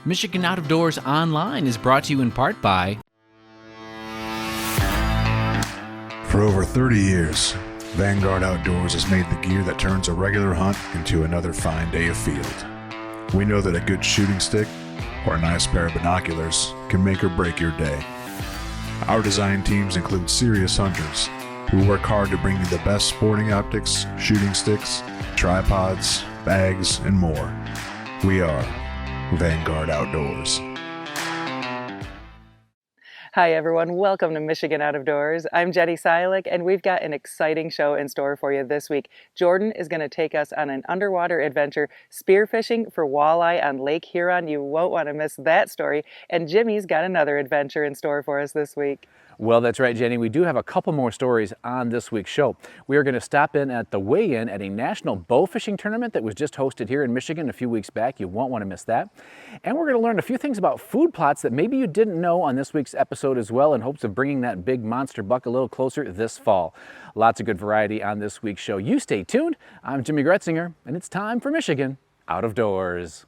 Michigan Out of Doors Online is brought to you in part by... For over 30 years, Vanguard Outdoors has made the gear that turns a regular hunt into another fine day of field. We know that a good shooting stick or a nice pair of binoculars can make or break your day. Our design teams include serious hunters who work hard to bring you the best sporting optics, shooting sticks, tripods, bags, and more. We are Vanguard Outdoors. Hi everyone, welcome to Michigan Out of Doors. I'm Jenny Silik and we've got an exciting show in store for you this week. Jordan is going to take us on an underwater adventure spearfishing for walleye on Lake Huron. You won't want to miss that story. And Jimmy's got another adventure in store for us this week. Well, that's right, Jenny. We do have a couple more stories on this week's show. We are going to stop in at the weigh-in at a national bow fishing tournament that was just hosted here in Michigan a few weeks back. You won't want to miss that. And we're going to learn a few things about food plots that maybe you didn't know on this week's episode as well, in hopes of bringing that big monster buck a little closer this fall. Lots of good variety on this week's show. You stay tuned. I'm Jimmy Gretzinger, and it's time for Michigan Out of Doors.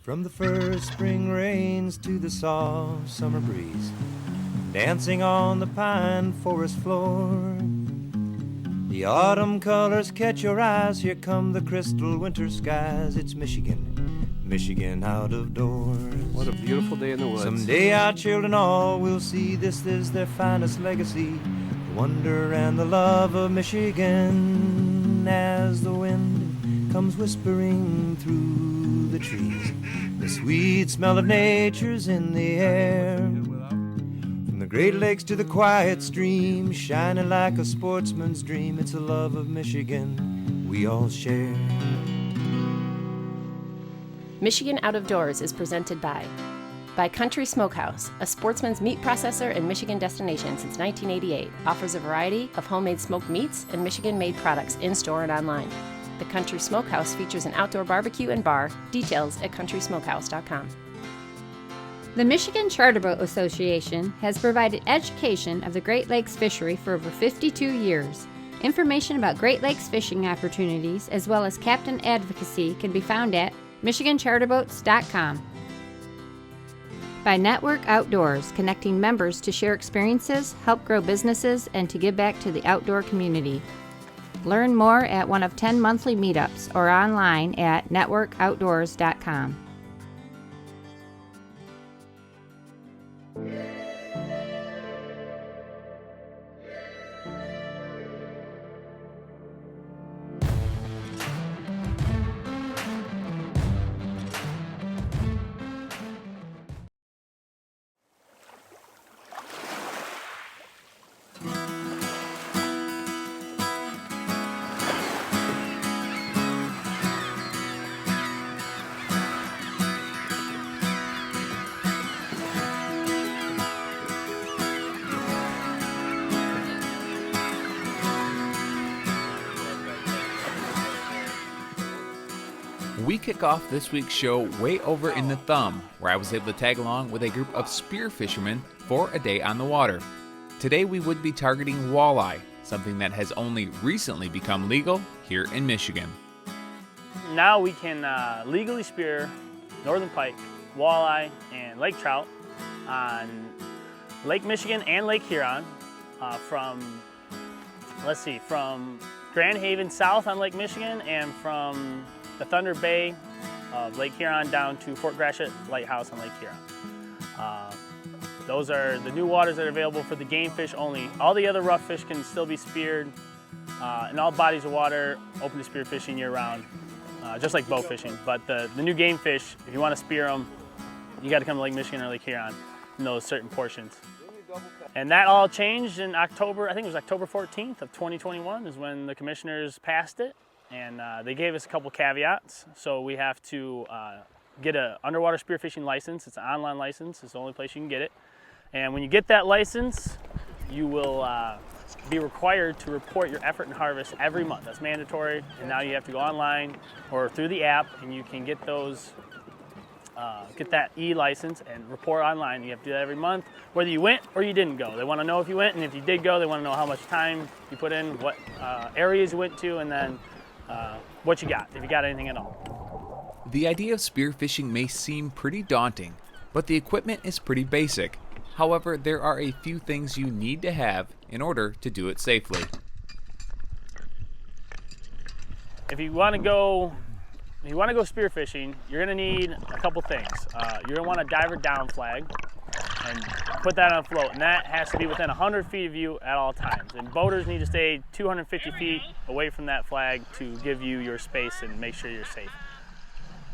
From the first spring rains to the soft summer breeze, dancing on the pine forest floor, the autumn colors catch your eyes. Here come the crystal winter skies. It's Michigan, Michigan out of doors. What a beautiful day in the woods. Someday our children all will see this is their finest legacy, the wonder and the love of Michigan. As the wind comes whispering through the trees, the sweet smell of nature's in the air. From the Great Lakes to the quiet stream, shining like a sportsman's dream, it's a love of Michigan we all share. Michigan Out of Doors is presented by Country Smokehouse, a sportsman's meat processor and Michigan destination since 1988, offers a variety of homemade smoked meats and Michigan-made products in-store and online. The Country Smokehouse features an outdoor barbecue and bar. Details at countrysmokehouse.com. The Michigan Charter Boat Association has provided education of the Great Lakes fishery for over 52 years. Information about Great Lakes fishing opportunities as well as captain advocacy can be found at michigancharterboats.com. By Network Outdoors, connecting members to share experiences, help grow businesses, and to give back to the outdoor community. Learn more at one of 10 monthly meetups or online at networkoutdoors.com. We kick off this week's show way over in the Thumb, where I was able to tag along with a group of spear fishermen for a day on the water. Today we would be targeting walleye, something that has only recently become legal here in Michigan. Now we can legally spear northern pike, walleye, and lake trout on Lake Michigan and Lake Huron from Grand Haven south on Lake Michigan and from the Thunder Bay of Lake Huron down to Fort Gratiot Lighthouse on Lake Huron. Those are the new waters that are available for the game fish only. All the other rough fish can still be speared in all bodies of water, open to spear fishing year round, just like bow fishing. But the new game fish, if you want to spear them, you got to come to Lake Michigan or Lake Huron in those certain portions. And that all changed in October, I think it was October 14th of 2021 is when the commissioners passed it. And they gave us a couple caveats. So we have to get an underwater spearfishing license. It's an online license. It's the only place you can get it. And when you get that license, you will be required to report your effort and harvest every month. That's mandatory. And now you have to go online or through the app, and you can get those, get that e-license and report online. You have to do that every month, whether you went or you didn't go. They want to know if you went, and if you did go, they want to know how much time you put in, what areas you went to, and then what you got, if you got anything at all. The idea of spearfishing may seem pretty daunting, but the equipment is pretty basic. However, there are a few things you need to have in order to do it safely. If you want to go spearfishing, you're going to need a couple things. You're going to want a diver down flag and put that on a float, and that has to be within 100 feet of you at all times. And boaters need to stay 250 feet away from that flag to give you your space and make sure you're safe.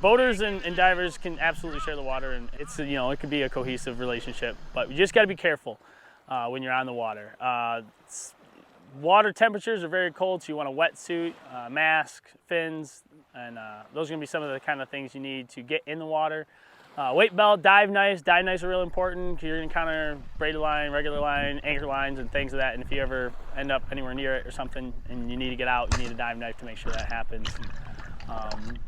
Boaters and divers can absolutely share the water, and it's, you know, it could be a cohesive relationship, but you just got to be careful when you're on the water. Water temperatures are very cold, so you want a wetsuit, mask, fins, and those are going to be some of the kind of things you need to get in the water. Weight belt, dive knives. Dive knives are real important because you're going to encounter braided line, regular line, anchor lines, and things of that. And if you ever end up anywhere near it or something and you need to get out, you need a dive knife to make sure that happens.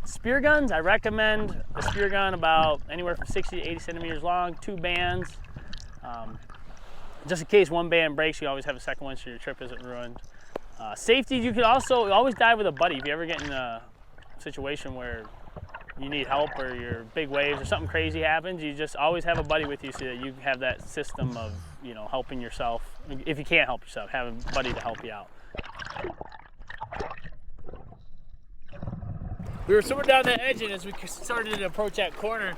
Spear guns, I recommend a spear gun about anywhere from 60 to 80 centimeters long, 2 bands. Just in case one band breaks, you always have a second one so your trip isn't ruined. Safety, you can also always dive with a buddy. If you ever get in a situation where you need help or you're big waves or something crazy happens, you just always have a buddy with you so that you have that system of, you know, helping yourself. If you can't help yourself, have a buddy to help you out. We were swimming down that edge, and as we started to approach that corner,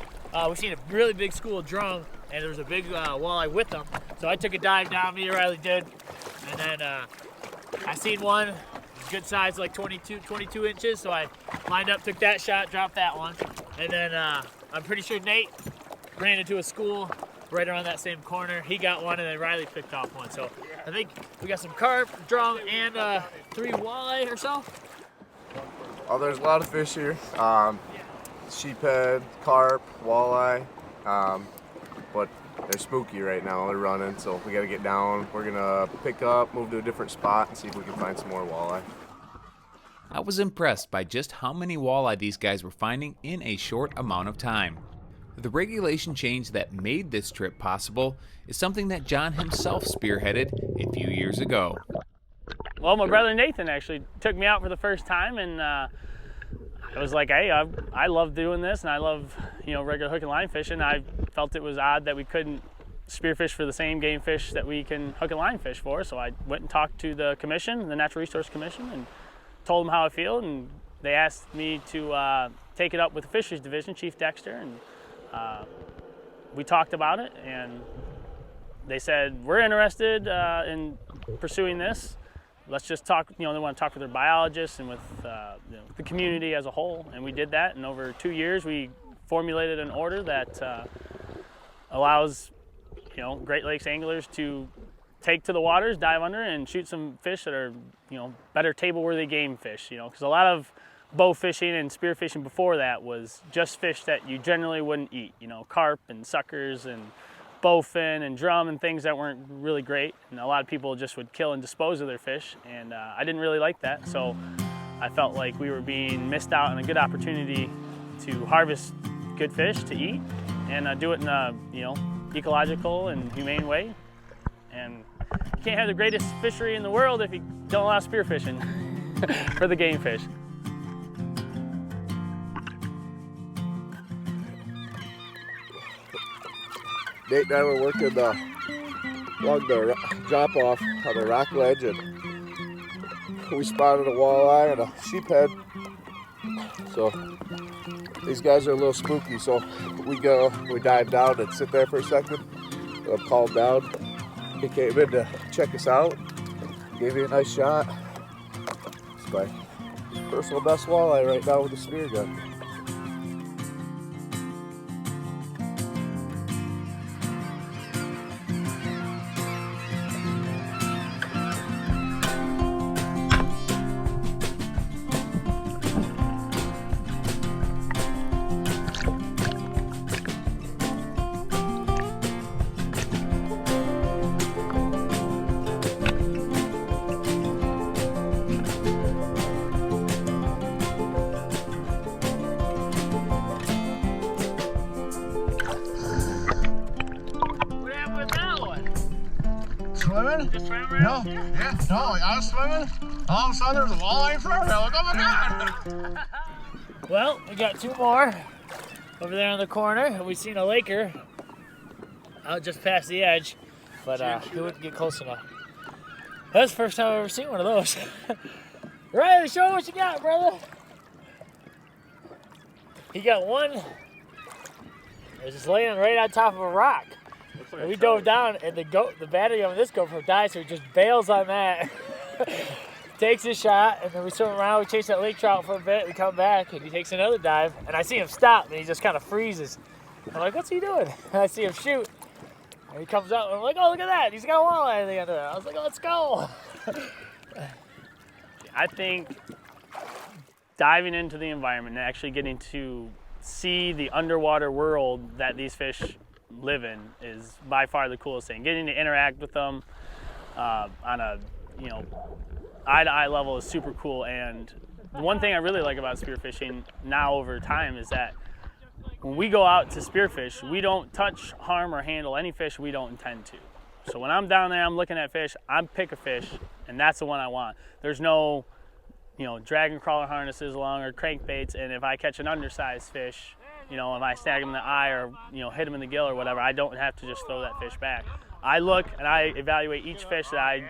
we seen a really big school of drum, and there was a big walleye with them. So I took a dive down, me and Riley did, and then I seen one, good size, like 22 inches, so I lined up, took that shot, dropped that one, and then I'm pretty sure Nate ran into a school right around that same corner. He got one, and then Riley picked off one. So I think we got some carp, drum, and 3 walleye or so. Oh, there's a lot of fish here. Sheephead, carp, walleye, but they're spooky right now. They're running, so we got to get down. We're gonna pick up, move to a different spot, and see if we can find some more walleye. I was impressed by just how many walleye these guys were finding in a short amount of time. The regulation change that made this trip possible is something that John himself spearheaded a few years ago. Well, my brother Nathan actually took me out for the first time, and I was like, hey, I love doing this, and I love, you know, regular hook and line fishing. I felt it was odd that we couldn't spearfish for the same game fish that we can hook and line fish for, so I went and talked to the commission, the Natural Resource Commission, and told them how I feel, and they asked me to take it up with the Fisheries Division, Chief Dexter, and we talked about it, and they said, we're interested in pursuing this. Let's just talk, you know, they want to talk with their biologists and with you know, the community as a whole, and we did that, and over 2 years we formulated an order that allows, you know, Great Lakes anglers to take to the waters, dive under, and shoot some fish that are, you know, better table-worthy game fish, you know, because a lot of bow fishing and spear fishing before that was just fish that you generally wouldn't eat, you know, carp and suckers and bowfin and drum and things that weren't really great, and a lot of people just would kill and dispose of their fish, and I didn't really like that, so I felt like we were being missed out on a good opportunity to harvest good fish to eat and do it in a, you know, ecological and humane way. And you can't have the greatest fishery in the world if you don't allow spearfishing for the game fish. Nate and I were working along the drop-off on the rock ledge, and we spotted a walleye and a sheephead. So these guys are a little spooky, so we dive down and sit there for a second. Calm down. He came in to check us out, gave me a nice shot. It's my personal best walleye right now with the spear gun. Swimming? Just swam around? No, yeah, no, I was swimming. All of a sudden there was a walleye in front of me. I was like, oh my God. Well, we got 2 more over there in the corner. We seen a laker out just past the edge, but he wouldn't get close enough. That's the first time I've ever seen one of those. Riley, show what you got, brother. He got one. It was just laying right on top of a rock. And we dove down, and the battery on this GoPro died, so he just bails on that. Takes his shot, and then we swim around, we chase that lake trout for a bit, we come back, and he takes another dive, and I see him stop, and he just kind of freezes. I'm like, what's he doing? And I see him shoot, and he comes out, and I'm like, oh, look at that, he's got a walleye at the end of it. I was like, oh, let's go. I think diving into the environment and actually getting to see the underwater world that these fish live in is by far the coolest thing. Getting to interact with them on a, eye-to-eye level is super cool. And the one thing I really like about spearfishing now over time is that when we go out to spearfish, we don't touch, harm, or handle any fish we don't intend to. So when I'm down there, I'm looking at fish, I pick a fish, and that's the one I want. There's no, dragon crawler harnesses along or crankbaits, and if I catch an undersized fish, if I snag him in the eye or, hit him in the gill or whatever, I don't have to just throw that fish back. I look and I evaluate each fish that I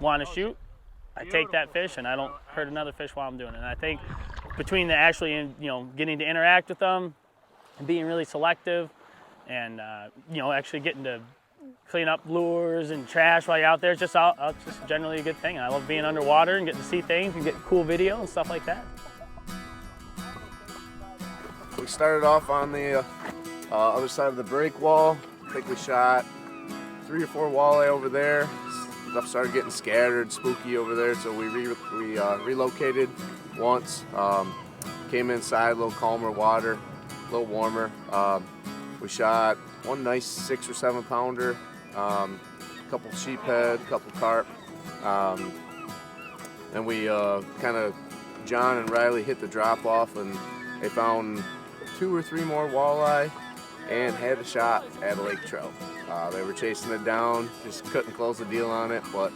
want to shoot. I take that fish and I don't hurt another fish while I'm doing it. And I think between the actually, getting to interact with them and being really selective and, actually getting to clean up lures and trash while you're out there, it's just generally a good thing. I love being underwater and getting to see things and get cool video and stuff like that. We started off on the other side of the break wall. I think we shot 3 or 4 walleye over there. Stuff started getting scattered, spooky over there, so we relocated once. Came inside, a little calmer water, a little warmer. We shot one nice 6 or 7 pounder, a couple sheephead, a couple carp. And we John and Riley hit the drop off, and they found 2 or 3 more walleye and had a shot at a lake trout. They were chasing it down, just couldn't close the deal on it, but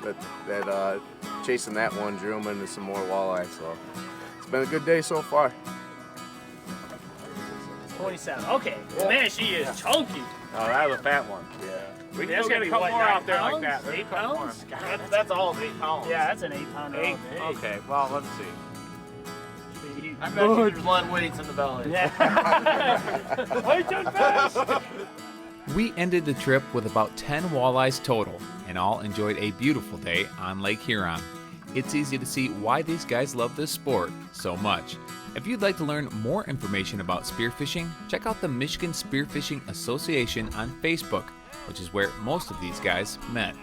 chasing that one drew them into some more walleye. So it's been a good day so far. 27. Okay. Well, man, she is chunky. Oh, that was a fat one. Yeah. We can get a couple more out there like that. 8 pounds? That's all 8 pounds. Yeah, that's an 8 pounder. 8? Okay, well, let's see. I bet you there's lead weights in the belly. Yeah. Wait too fast! We ended the trip with about 10 walleyes total, and all enjoyed a beautiful day on Lake Huron. It's easy to see why these guys love this sport so much. If you'd like to learn more information about spearfishing, check out the Michigan Spearfishing Association on Facebook, which is where most of these guys met.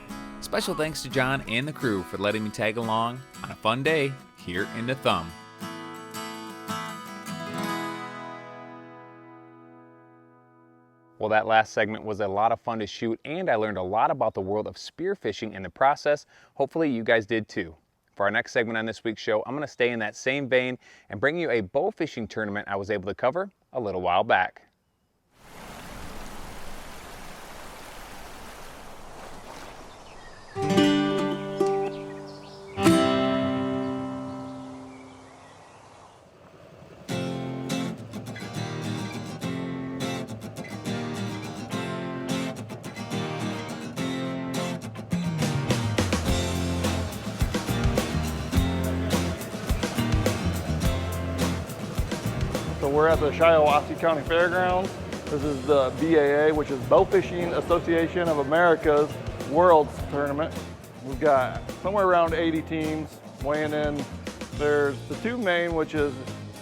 Special thanks to John and the crew for letting me tag along on a fun day here in the Thumb. Well, that last segment was a lot of fun to shoot, and I learned a lot about the world of spearfishing in the process. Hopefully you guys did too. For our next segment on this week's show, I'm going to stay in that same vein and bring you a bow fishing tournament I was able to cover a little while back. So we're at the Shiawassee County Fairgrounds. This is the BAA, which is Bow Fishing Association of America's World's Tournament. We've got somewhere around 80 teams weighing in. There's the 2 main, which is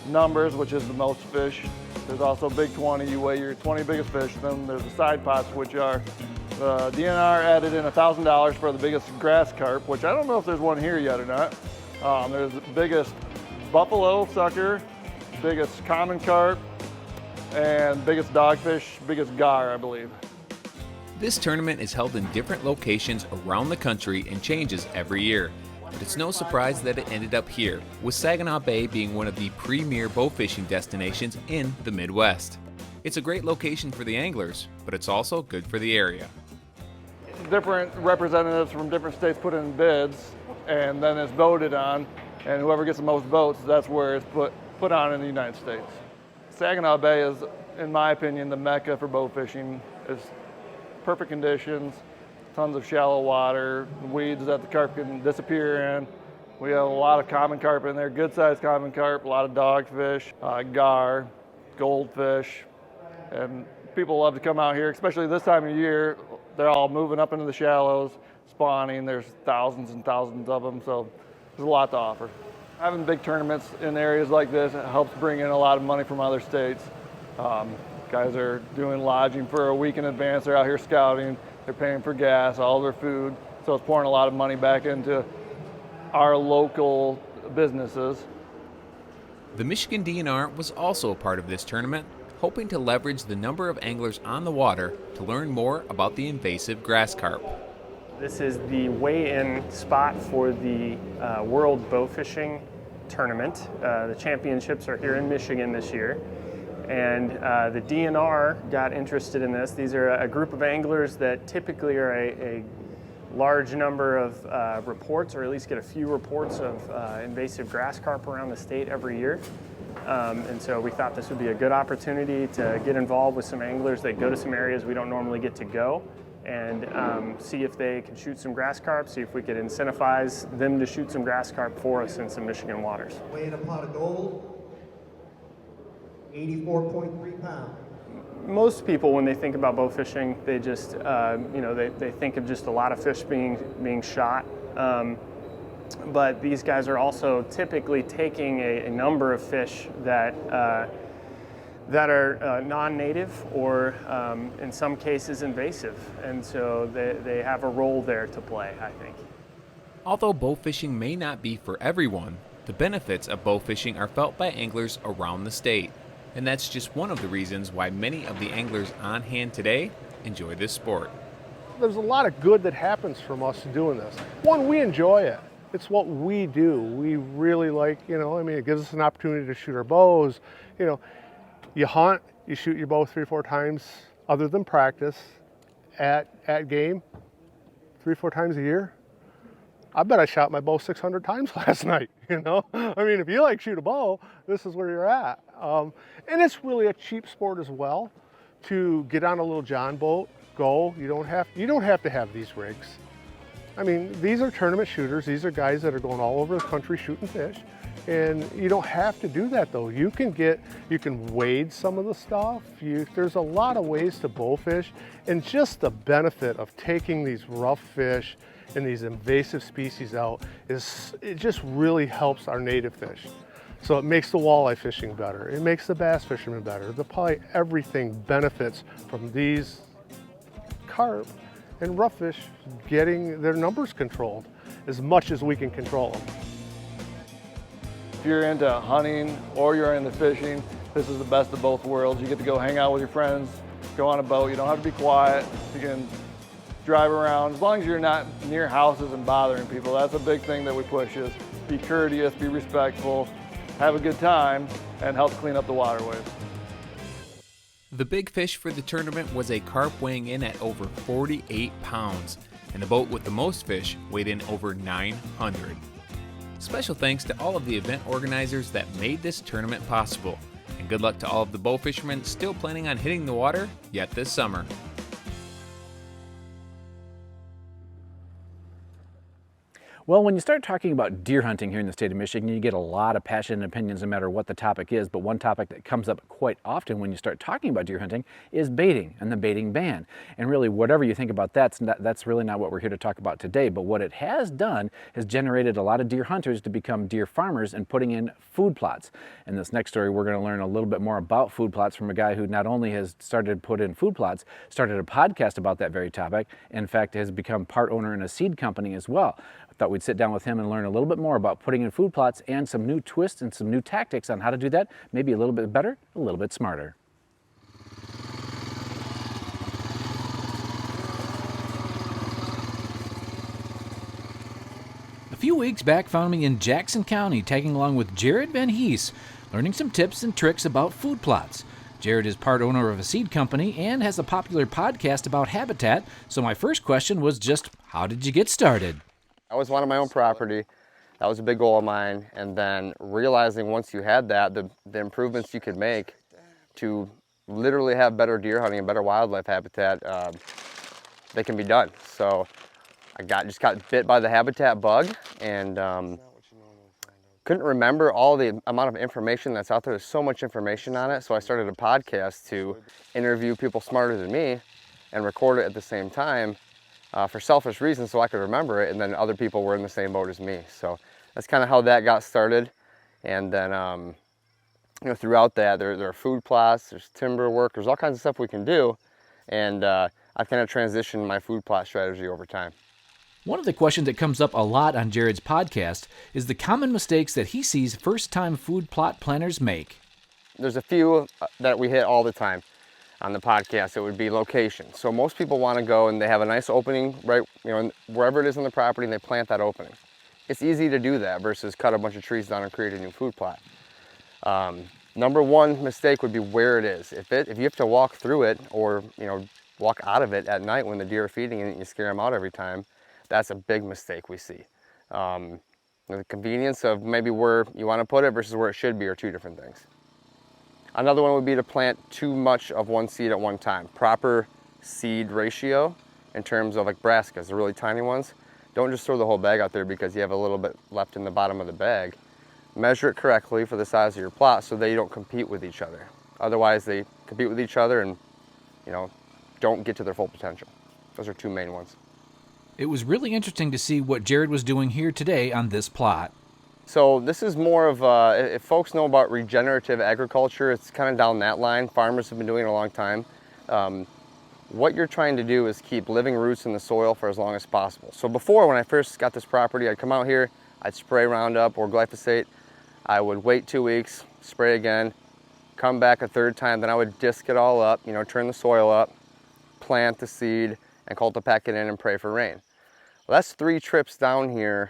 numbers, which is the most fish. There's also Big 20, you weigh your 20 biggest fish. Then there's the side pots, which are the DNR added in $1,000 for the biggest grass carp, which I don't know if there's one here yet or not. There's the biggest buffalo sucker, biggest common carp, and biggest dogfish, biggest gar, I believe. This tournament is held in different locations around the country and changes every year. But it's no surprise that it ended up here, with Saginaw Bay being one of the premier bow fishing destinations in the Midwest. It's a great location for the anglers, but it's also good for the area. Different representatives from different states put in bids, and then it's voted on, and whoever gets the most votes, that's where it's put put on in the United States. Saginaw Bay is, in my opinion, the mecca for bow fishing. It's perfect conditions, tons of shallow water, weeds that the carp can disappear in. We have a lot of common carp in there, good-sized common carp, a lot of dogfish, gar, goldfish, and people love to come out here, especially this time of year. They're all moving up into the shallows, spawning. There's thousands and thousands of them, so there's a lot to offer. Having big tournaments in areas like this helps bring in a lot of money from other states. Guys are doing lodging for a week in advance. They're out here scouting. They're paying for gas, all their food. So it's pouring a lot of money back into our local businesses. The Michigan DNR was also a part of this tournament, hoping to leverage the number of anglers on the water to learn more about the invasive grass carp. This is the weigh-in spot for the World Bow Fishing Tournament. The championships are here in Michigan this year, and the DNR got interested in this. These are a group of anglers that typically are a large number of reports, or at least get a few reports of invasive grass carp around the state every year. And so we thought this would be a good opportunity to get involved with some anglers that go to some areas we don't normally get to go, and see if they can shoot some grass carp, see if we could incentivize them to shoot some grass carp for us in some Michigan waters. Weighing a pot of gold, 84.3 pounds. Most people, when they think about bow fishing, they just, they think of just a lot of fish being shot. But these guys are also typically taking a number of fish that are non-native or in some cases invasive, and so they have a role there to play, I think. Although bow fishing may not be for everyone, the benefits of bow fishing are felt by anglers around the state, and that's just one of the reasons why many of the anglers on hand today enjoy this sport. There's a lot of good that happens from us doing this. One, we enjoy it. It's what we do. We really like, it gives us an opportunity to shoot our bows. You hunt, you shoot your bow 3 or 4 times, other than practice, at game, 3 or 4 times a year. I bet I shot my bow 600 times last night, if you like shoot a bow, this is where you're at. And it's really a cheap sport as well to get on a little John boat, go. You don't have to have these rigs. These are tournament shooters. These are guys that are going all over the country shooting fish. And you don't have to do that though. You can wade some of the stuff. There's a lot of ways to bow fish, and just the benefit of taking these rough fish and these invasive species out it just really helps our native fish. So it makes the walleye fishing better. It makes the bass fishermen better. Probably everything benefits from these carp and rough fish getting their numbers controlled as much as we can control them. If you're into hunting or you're into fishing, this is the best of both worlds. You get to go hang out with your friends, go on a boat. You don't have to be quiet. You can drive around. As long as you're not near houses and bothering people, that's a big thing that we push is be courteous, be respectful, have a good time, and help clean up the waterways. The big fish for the tournament was a carp weighing in at over 48 pounds, and the boat with the most fish weighed in over 900. Special thanks to all of the event organizers that made this tournament possible, and good luck to all of the bow fishermen still planning on hitting the water yet this summer. Well, when you start talking about deer hunting here in the state of Michigan, you get a lot of passionate opinions no matter what the topic is, but one topic that comes up quite often when you start talking about deer hunting is baiting and the baiting ban. And really, whatever you think about that's really not what we're here to talk about today, but what it has done has generated a lot of deer hunters to become deer farmers and putting in food plots. In this next story, we're going to learn a little bit more about food plots from a guy who not only has started to put in food plots, started a podcast about that very topic, in fact has become part owner in a seed company as well. I thought we'd sit down with him and learn a little bit more about putting in food plots and some new twists and some new tactics on how to do that, maybe a little bit better, a little bit smarter. A few weeks back found me in Jackson County tagging along with Jared Van Hees, learning some tips and tricks about food plots. Jared is part owner of a seed company and has a popular podcast about habitat, so my first question was just, how did you get started? I always wanted my own property. That was a big goal of mine. And then realizing once you had that, the improvements you could make to literally have better deer hunting and better wildlife habitat, they can be done. So I just got bit by the habitat bug, and couldn't remember all the amount of information that's out there. There's so much information on it. So I started a podcast to interview people smarter than me and record it at the same time for selfish reasons so I could remember it, and then other people were in the same boat as me. So that's kind of how that got started. And then you know, throughout that, there are food plots, there's timber work, there's all kinds of stuff we can do. And I've kind of transitioned my food plot strategy over time. One of the questions that comes up a lot on Jared's podcast is the common mistakes that he sees first-time food plot planners make. There's a few that we hit all the time on the podcast. It would be location. So most people want to go and they have a nice opening, right, you know, wherever it is on the property, and they plant that opening. It's easy to do that versus cut a bunch of trees down and create a new food plot. Number one mistake would be where it is. If you have to walk through it, or you know, walk out of it at night when the deer are feeding and you scare them out every time, that's a big mistake we see. The convenience of maybe where you want to put it versus where it should be are two different things. Another one would be to plant too much of one seed at one time. Proper seed ratio in terms of like brassicas, the really tiny ones. Don't just throw the whole bag out there because you have a little bit left in the bottom of the bag. Measure it correctly for the size of your plot so they don't compete with each other. Otherwise they compete with each other and, you know, don't get to their full potential. Those are two main ones. It was really interesting to see what Jared was doing here today on this plot. So this is more of, if folks know about regenerative agriculture, it's kind of down that line. Farmers have been doing it a long time. What you're trying to do is keep living roots in the soil for as long as possible. So before, when I first got this property, I'd come out here, I'd spray Roundup or glyphosate. I would wait 2 weeks, spray again, come back a third time, then I would disc it all up, you know, turn the soil up, plant the seed, and cultipack it in and pray for rain. Well, that's 3 trips down here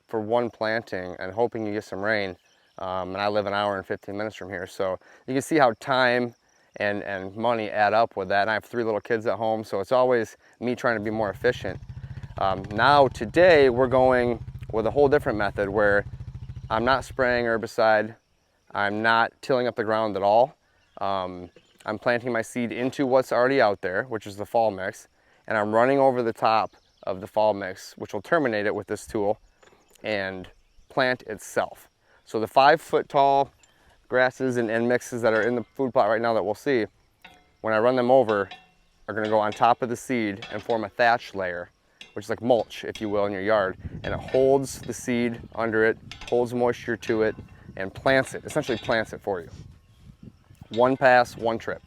for one planting and hoping you get some rain. And I live an hour and 15 minutes from here. So you can see how time and money add up with that. And I have 3 little kids at home, so it's always me trying to be more efficient. Now today we're going with a whole different method where I'm not spraying herbicide, I'm not tilling up the ground at all. I'm planting my seed into what's already out there, which is the fall mix, and I'm running over the top of the fall mix, which will terminate it with this tool, and plant itself. So the 5-foot tall grasses and mixes that are in the food plot right now that we'll see, when I run them over, are gonna go on top of the seed and form a thatch layer, which is like mulch, if you will, in your yard. And it holds the seed under it, holds moisture to it, and plants it, essentially plants it for you. One pass, one trip.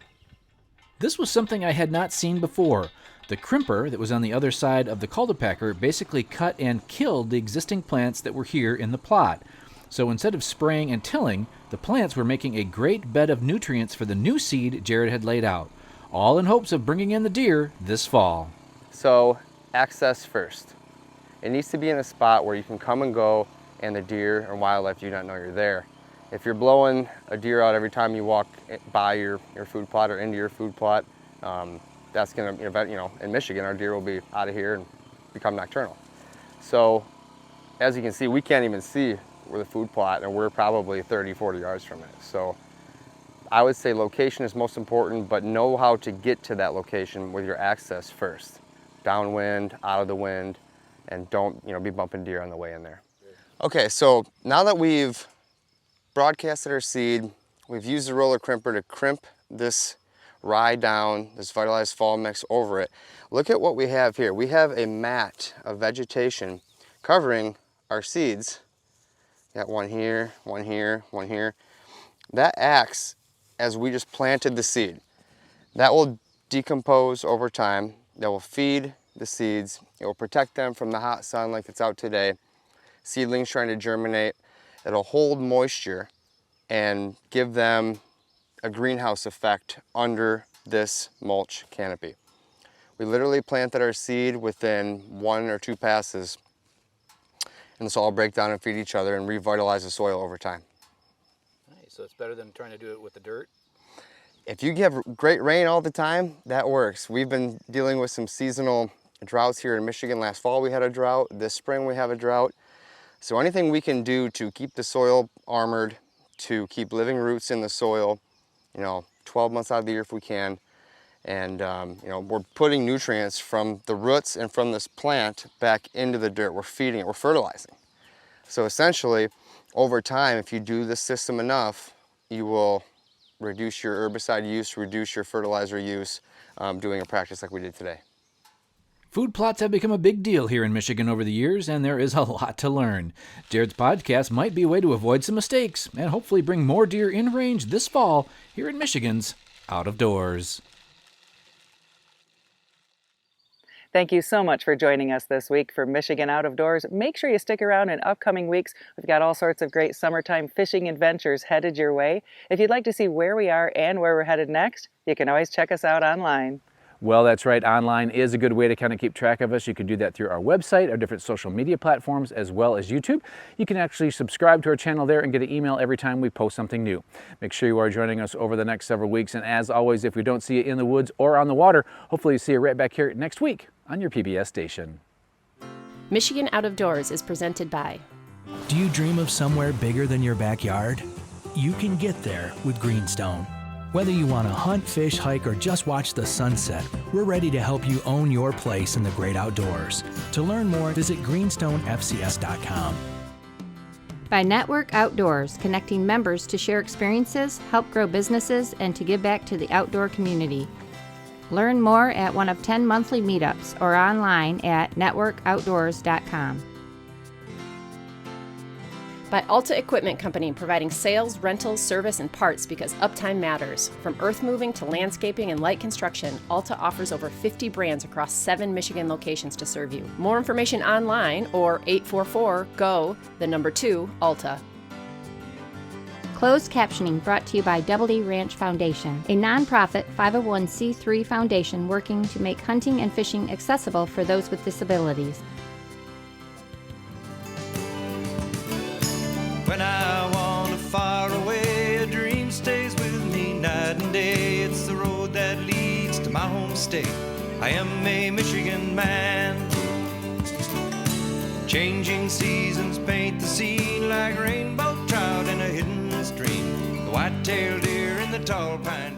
This was something I had not seen before. The crimper that was on the other side of the cultipacker basically cut and killed the existing plants that were here in the plot. So instead of spraying and tilling, the plants were making a great bed of nutrients for the new seed Jared had laid out, all in hopes of bringing in the deer this fall. So access first. It needs to be in a spot where you can come and go and the deer and wildlife do not know you're there. If you're blowing a deer out every time you walk by your food plot or into your food plot, that's going to, you know, in Michigan, our deer will be out of here and become nocturnal. So as you can see, we can't even see where the food plot, and we're probably 30, 40 yards from it. So I would say location is most important, but know how to get to that location with your access first. Downwind, out of the wind, and don't, you know, be bumping deer on the way in there. Okay, so now that we've broadcasted our seed, we've used the roller crimper to crimp this rye down, this vitalized fall mix over it. Look at what we have here. We have a mat of vegetation covering our seeds. Got one here, one here, one here. That acts as we just planted the seed. That will decompose over time. That will feed the seeds. It will protect them from the hot sun like it's out today. Seedlings trying to germinate. It'll hold moisture and give them a greenhouse effect under this mulch canopy. We literally planted our seed within 1 or 2 passes, and this will all break down and feed each other and revitalize the soil over time. Nice. So it's better than trying to do it with the dirt? If you get great rain all the time, that works. We've been dealing with some seasonal droughts here in Michigan. Last fall we had a drought. This spring we have a drought. So anything we can do to keep the soil armored, to keep living roots in the soil, 12 months out of the year if we can, and we're putting nutrients from the roots and from this plant back into the dirt. We're feeding it, we're fertilizing. So essentially, over time, if you do this system enough, you will reduce your herbicide use, reduce your fertilizer use, doing a practice like we did today. Food plots have become a big deal here in Michigan over the years, and there is a lot to learn. Jared's podcast might be a way to avoid some mistakes and hopefully bring more deer in range this fall here in Michigan's Out of Doors. Thank you so much for joining us this week for Michigan Out of Doors. Make sure you stick around in upcoming weeks. We've got all sorts of great summertime fishing adventures headed your way. If you'd like to see where we are and where we're headed next, you can always check us out online. Well, that's right. Online is a good way to kind of keep track of us. You can do that through our website, our different social media platforms, as well as YouTube. You can actually subscribe to our channel there and get an email every time we post something new. Make sure you are joining us over the next several weeks. And as always, if we don't see you in the woods or on the water, hopefully you see you right back here next week on your PBS station. Michigan Out of Doors is presented by. Do you dream of somewhere bigger than your backyard? You can get there with Greenstone. Whether you want to hunt, fish, hike, or just watch the sunset, we're ready to help you own your place in the great outdoors. To learn more, visit greenstonefcs.com. By Network Outdoors, connecting members to share experiences, help grow businesses, and to give back to the outdoor community. Learn more at one of 10 monthly meetups or online at networkoutdoors.com. By Alta Equipment Company, providing sales, rentals, service, and parts because uptime matters. From earth moving to landscaping and light construction, Alta offers over 50 brands across 7 Michigan locations to serve you. More information online or 844-GO-2-ALTA. Closed captioning brought to you by Double E Ranch Foundation, a nonprofit 501c3 foundation working to make hunting and fishing accessible for those with disabilities. When I wander far away, a dream stays with me night and day. It's the road that leads to my home state. I am a Michigan man. Changing seasons paint the scene like rainbow trout in a hidden stream. The white-tailed deer in the tall pine